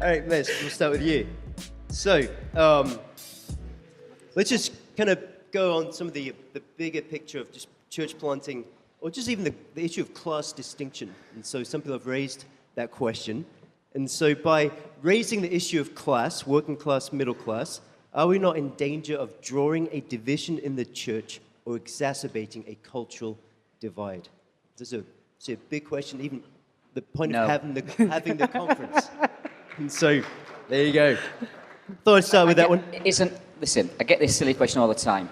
right, Les, we'll start with you. So, let's just kind of go on some of the bigger picture of just church planting, or just even the issue of class distinction. And so some people have raised that question. And so by raising the issue of class, working class, middle class, are we not in danger of drawing a division in the church or exacerbating a cultural divide? This is a big question, even the point of having the conference. And so, there you go. Thought I'd start with that one. Listen, I get this silly question all the time.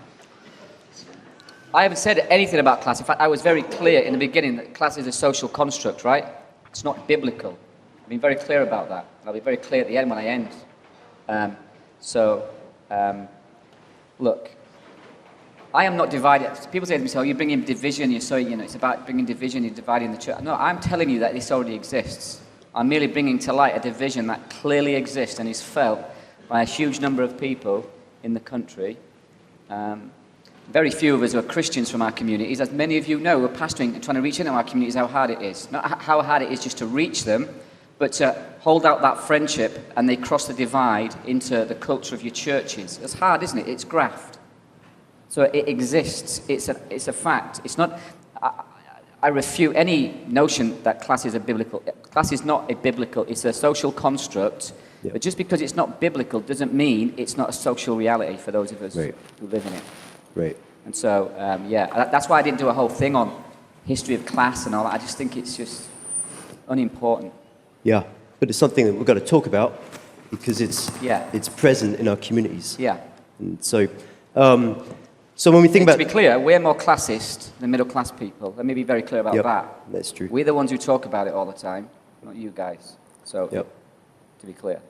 I haven't said anything about class. In fact, I was very clear in the beginning that class is a social construct, right? It's not biblical. I've been very clear about that. I'll be very clear at the end when I end. Look, I am not divided. People say to me, "Oh, you're bringing division. It's about bringing division. You're dividing the church." No, I'm telling you that this already exists. I'm merely bringing to light a division that clearly exists and is felt by a huge number of people in the country. Very few of us are Christians from our communities. As many of you know, we're pastoring and trying to reach into our communities, how hard it is. Not how hard it is just to reach them, but to hold out that friendship and they cross the divide into the culture of your churches. It's hard, isn't it? It's graft. So it exists. It's a fact. It's not... I refute any notion that class is a biblical... Class is not a biblical... It's a social construct. Yeah. But just because it's not biblical doesn't mean it's not a social reality for those of us who live in it. Right. And so, that's why I didn't do a whole thing on history of class and all that. I just think it's just unimportant. Yeah, but it's something that we've got to talk about because it's present in our communities. Yeah. And so, so when we think about... To be clear, we're more classist than middle class people. Let me be very clear about that. That's true. We're the ones who talk about it all the time, not you guys. So, to be clear.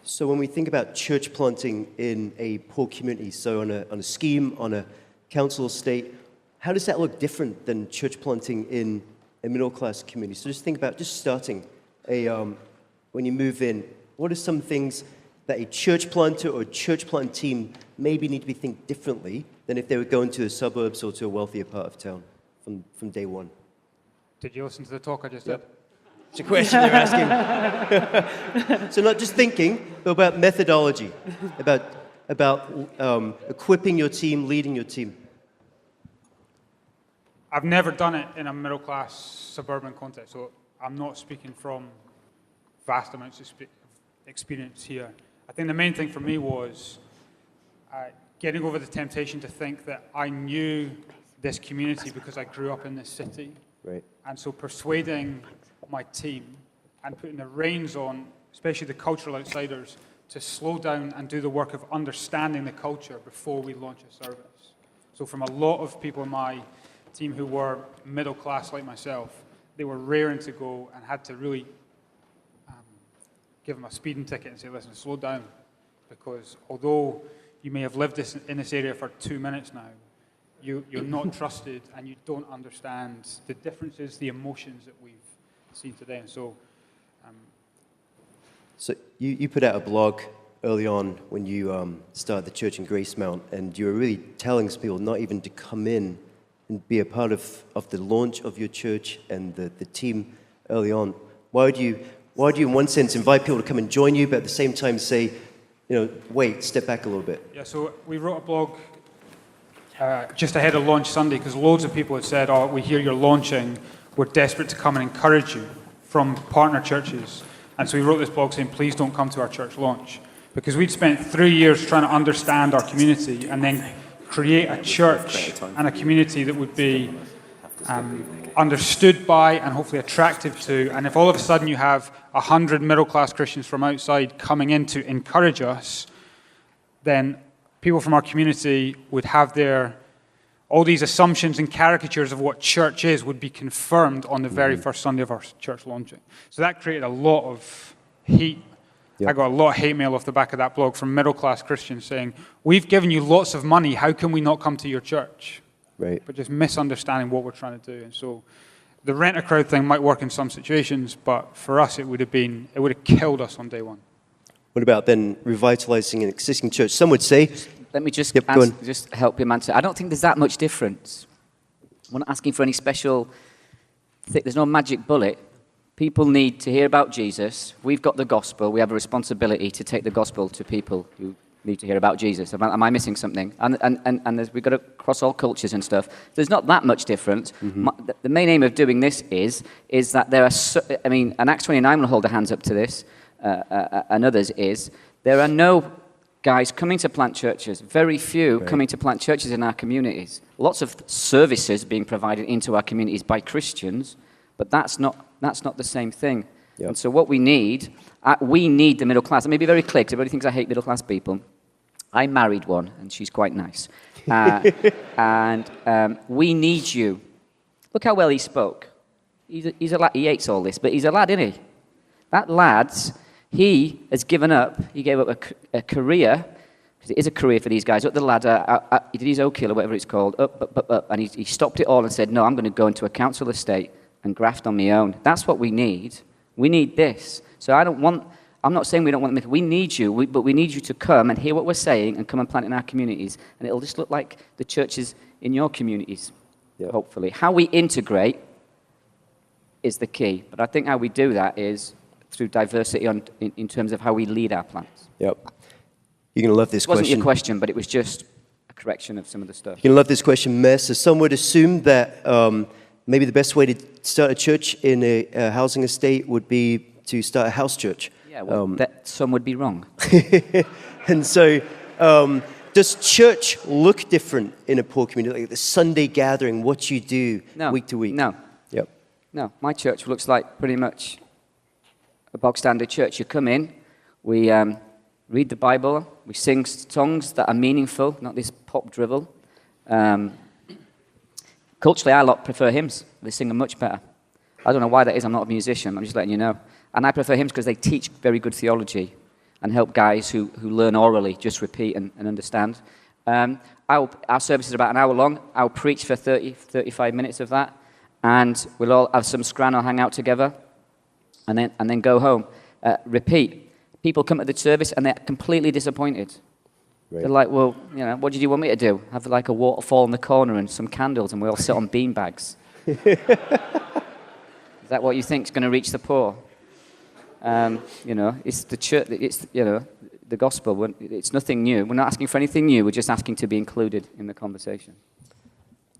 So when we think about church planting in a poor community, so on a scheme, on a council estate, how does that look different than church planting in a middle-class community? So just think about just starting when you move in, what are some things that a church planter or a church plant team maybe need to be think differently than if they were going to the suburbs or to a wealthier part of town from day one? Did you listen to the talk I just did? It's a question you're asking. So not just thinking, but about methodology, about equipping your team, leading your team. I've never done it in a middle-class suburban context, so I'm not speaking from vast amounts of experience here. I think the main thing for me was getting over the temptation to think that I knew this community because I grew up in this city. Right. And so persuading my team and putting the reins on, especially the cultural outsiders, to slow down and do the work of understanding the culture before we launch a service. So from a lot of people in my team who were middle class like myself, they were raring to go and had to really give them a speeding ticket and say, listen, slow down, because although you may have lived in this area for 2 minutes now, you're not trusted and you don't understand the differences, the emotions that we've seen today. And so you put out a blog early on when you started the church in Gracemount, and you were really telling people not even to come in and be a part of the launch of your church and the team early on. Why do you in one sense invite people to come and join you, but at the same time say, wait, step back a little bit? Yeah, so we wrote a blog just ahead of launch Sunday, because loads of people had said, oh, we hear you're launching, we're desperate to come and encourage you from partner churches. And so we wrote this blog saying, please don't come to our church launch. Because we'd spent 3 years trying to understand our community and then create a church and a community that would be understood by and hopefully attractive to. And if all of a sudden you have 100 middle-class Christians from outside coming in to encourage us, then people from our community would have all these assumptions and caricatures of what church is would be confirmed on the very first Sunday of our church launching. So that created a lot of heat. I got a lot of hate mail off the back of that blog from middle-class Christians saying, we've given you lots of money, how can we not come to your church? Right. But just misunderstanding what we're trying to do. And so the rent-a-crowd thing might work in some situations, but for us it would have killed us on day one. What about then revitalizing an existing church? Some would say... Let me just help him answer. I don't think there's that much difference. I'm not asking for any special... There's no magic bullet. People need to hear about Jesus. We've got the gospel. We have a responsibility to take the gospel to people who need to hear about Jesus. Am I missing something? And we've got to cross all cultures and stuff. There's not that much difference. The main aim of doing this is that there are, and Acts 29 will hold their hands up to this, and others is, there are no guys coming to plant churches, very few coming to plant churches in our communities. Lots of services being provided into our communities by Christians, but that's not the same thing. Yep. And so what we need the middle class. Let me be very clear, because everybody thinks I hate middle class people. I married one, and she's quite nice. And we need you. Look how well he spoke. He's a lad. He hates all this, but he's a lad, isn't he? That lad, he has given up. He gave up a career, because it is a career for these guys, up the ladder. He did his Oak Hill, or whatever it's called, up, and he stopped it all and said, no, I'm going to go into a council estate and graft on my own. That's what we need. We need this. So I'm not saying we don't want them. We need you, but we need you to come and hear what we're saying and come and plant in our communities. And it'll just look like the churches in your communities, hopefully. How we integrate is the key. But I think how we do that is through diversity in terms of how we lead our plants. Yep. You're going to love this question. It wasn't your question, but it was just a correction of some of the stuff. You're going to love this question, Mess. So some would assume that maybe the best way to start a church in a housing estate would be to start a house church. Yeah, well, that some would be wrong. And so does church look different in a poor community? Like the Sunday gathering, what you do week to week? No. Yep. No, my church looks like pretty much a bog standard church. You come in, we read the Bible, we sing songs that are meaningful, not this pop drivel. Culturally, I prefer hymns. They sing them much better. I don't know why that is. I'm not a musician. I'm just letting you know. And I prefer hymns because they teach very good theology and help guys who learn orally just repeat and understand. Our service is about an hour long. I'll preach for 35 minutes of that. And we'll all have some scran or hang out together and then go home. Repeat. People come to the service and they're completely disappointed. Right. They're like, well, what did you want me to do? Have like a waterfall in the corner and some candles and we all sit on bean bags. Is that what you think is going to reach the poor? It's the church, it's, the gospel. It's nothing new. We're not asking for anything new. We're just asking to be included in the conversation.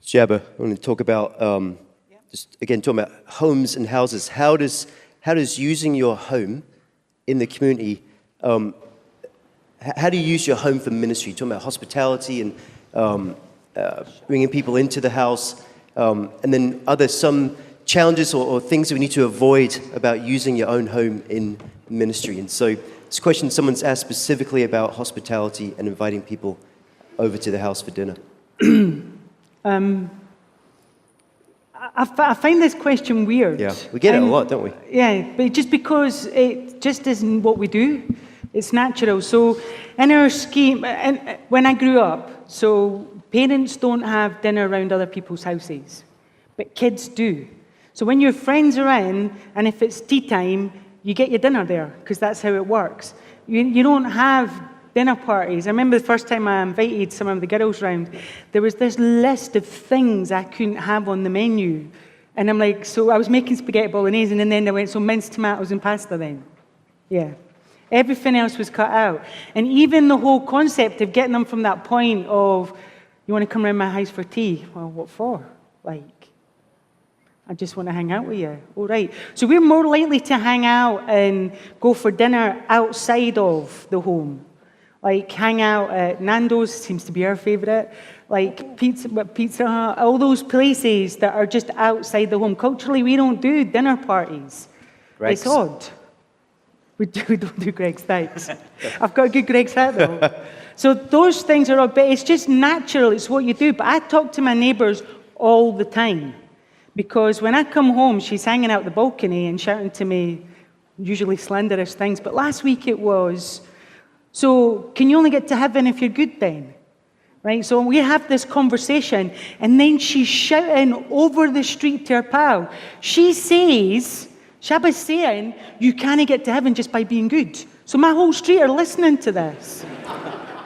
Jabba, I want to talk about, talking about homes and houses. How does using your home in the community, how do you use your home for ministry? You're talking about hospitality and bringing people into the house. And then are there some challenges or things that we need to avoid about using your own home in ministry? And so this question someone's asked specifically about hospitality and inviting people over to the house for dinner. I find this question weird. Yeah, we get it a lot, don't we? Yeah, but just because it just isn't what we do. It's natural. So in our scheme, and when I grew up, so parents don't have dinner around other people's houses, but kids do. So when your friends are in, and if it's tea time, you get your dinner there, because that's how it works. You don't have dinner parties. I remember the first time I invited some of the girls round, there was this list of things I couldn't have on the menu. And I'm like, so I was making spaghetti bolognese, and then I went, so minced tomatoes and pasta then. Yeah. Everything else was cut out. And even the whole concept of getting them from that point of, you want to come around my house for tea? Well, what for? I just want to hang out with you. All right. So we're more likely to hang out and go for dinner outside of the home. Like hang out at Nando's, seems to be our favourite. Like Pizza Hut, all those places that are just outside the home. Culturally, we don't do dinner parties. Greg's. It's odd. We don't do Greg's, thanks. I've got a good Greg's hat, though. So those things are odd, but it's just natural. It's what you do. But I talk to my neighbours all the time. Because when I come home, she's hanging out the balcony and shouting to me, usually slanderous things. But last week it was, so can you only get to heaven if you're good then? Right? So we have this conversation, and then she's shouting over the street to her pal. She says, Shabba's saying, you can't get to heaven just by being good. So my whole street are listening to this.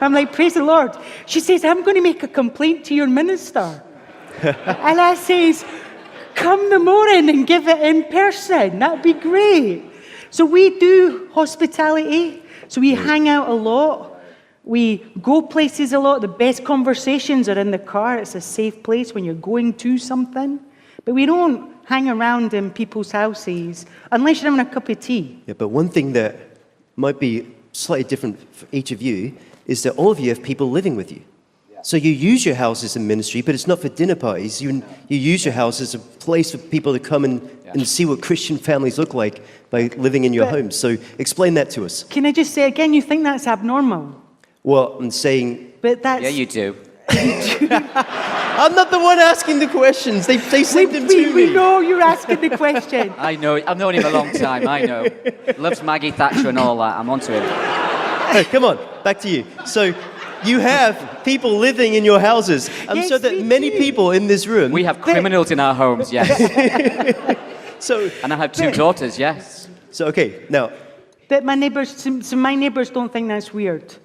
I'm like, praise the Lord. She says, I'm going to make a complaint to your minister. And I says, come the morning and give it in person. That'd be great. So we do hospitality. So we hang out a lot. We go places a lot. The best conversations are in the car. It's a safe place when you're going to something. But we don't hang around in people's houses unless you're having a cup of tea. Yeah, but one thing that might be slightly different for each of you is that all of you have people living with you. So you use your house as a ministry, but it's not for dinner parties. You use your house as a place for people to come and see what Christian families look like by living in your homes. So explain that to us. Can I just say again, you think that's abnormal? Well, I'm saying... But that's... Yeah, you do. I'm not the one asking the questions. They sent them to me. We know you're asking the question. I know. I've known him a long time. I know. Loves Maggie Thatcher and all that. I'm onto him. Hey, come on, back to you. So you have people living in your houses. I'm Yes, sure that we many do. people in this room... We have criminals in our homes, yes. So, And I have 2 daughters, yes. so okay, now... But my neighbours, so my neighbours don't think that's weird.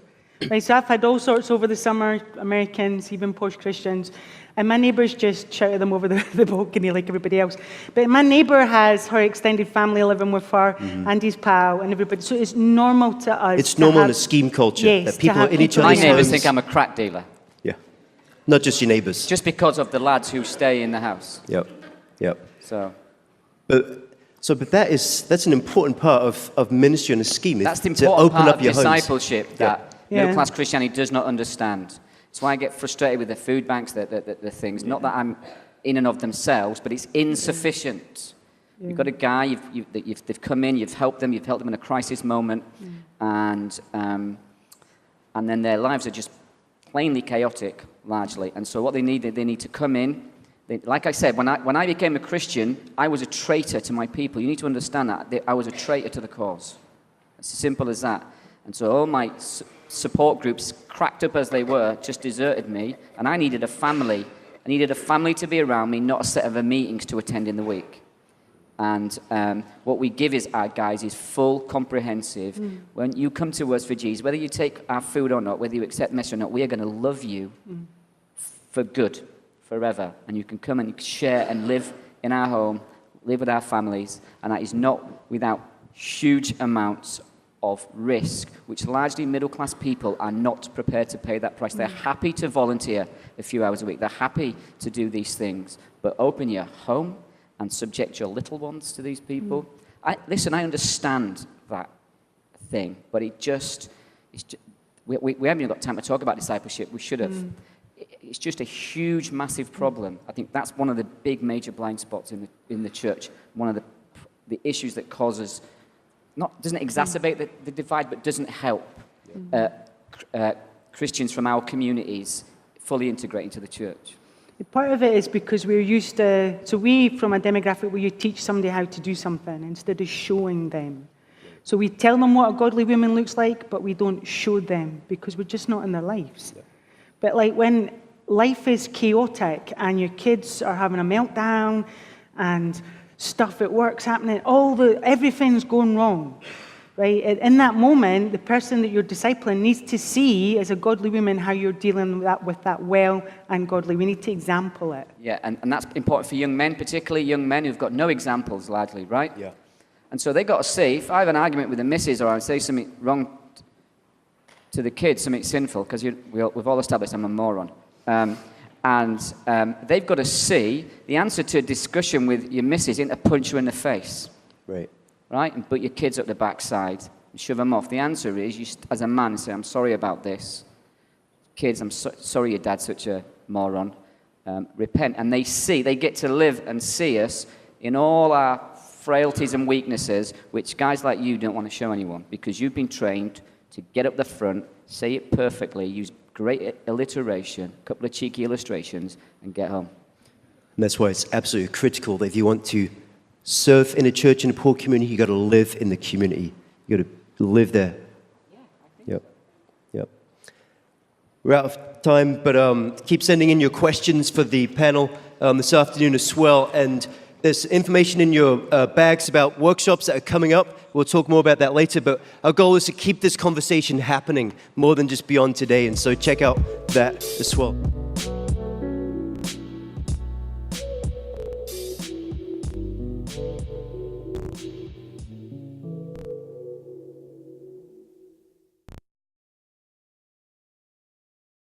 Right, so I've had all sorts over the summer, Americans, even post-Christians, and my neighbours just shout at them over the balcony like everybody else. But my neighbour has her extended family living with her, and his pal, and everybody. So it's normal to us. It's normal in a scheme culture Yes, that to people have in each people My other's neighbours homes... think I'm a crack dealer, Yeah, not just your neighbours. just because of the lads who stay in the house. Yep. So But that's an important part of ministry and a scheme. that's the to important open part up of your homes. discipleship that Yeah. middle-class Christianity does not understand. That's why I get frustrated with the food banks, the things. Not that I'm in and of themselves, but it's insufficient. You've got a guy, they've come in, you've helped them in a crisis moment, and then their lives are just plainly chaotic, largely. And so what they need to come in. Like I said, when I became a Christian, I was a traitor to my people. You need to understand that. I was a traitor to the cause. It's as simple as that. And so all my support groups, cracked up as they were, just deserted me, and I needed a family. I needed a family to be around me, not a set of meetings to attend in the week. And what we give our guys is full, comprehensive. When you come to us for Jesus, whether you take our food or not, whether you accept mess or not, we are going to love you for good, forever. And you can come and share and live in our home, live with our families, and that is not without huge amounts of risk, which largely middle-class people are not prepared to pay that price. They're happy to volunteer a few hours a week. They're happy to do these things. But open your home and subject your little ones to these people. I understand that thing, but we haven't even got time to talk about discipleship. We should have. It's just a huge, massive problem. I think that's one of the big major blind spots in the church. One of the issues that causes... doesn't exacerbate the divide, but doesn't help Christians from our communities fully integrate into the church. Part of it is because we're used to, so we, from a demographic where you teach somebody how to do something instead of showing them. So we tell them what a godly woman looks like, but we don't show them because we're just not in their lives. Yeah. But like when life is chaotic and your kids are having a meltdown and stuff at work's happening, everything's going wrong, right? In that moment, the person that you're discipling needs to see, as a godly woman, how you're dealing with that well and godly. We need to example it. Yeah, and that's important for young men, particularly young men who've got no examples, largely, right? Yeah. And so they've got to see, if I have an argument with the missus or I say something wrong to the kids, something sinful, because we've all established I'm a moron, they've got to see the answer to a discussion with your missus isn't to punch her in the face. Right? And put your kids up the backside and shove them off. The answer is, you, as a man, say, I'm sorry about this. Kids, I'm sorry your dad's such a moron. Repent. And they get to live and see us in all our frailties and weaknesses, which guys like you don't want to show anyone, because you've been trained to get up the front, say it perfectly, use great alliteration, a couple of cheeky illustrations, and get home. And that's why it's absolutely critical that if you want to serve in a church in a poor community, you've got to live in the community. You've got to live there. Yeah, Yep. We're out of time, but keep sending in your questions for the panel this afternoon as well. And there's information in your bags about workshops that are coming up. We'll talk more about that later, but our goal is to keep this conversation happening more than just beyond today. And so check out that as well.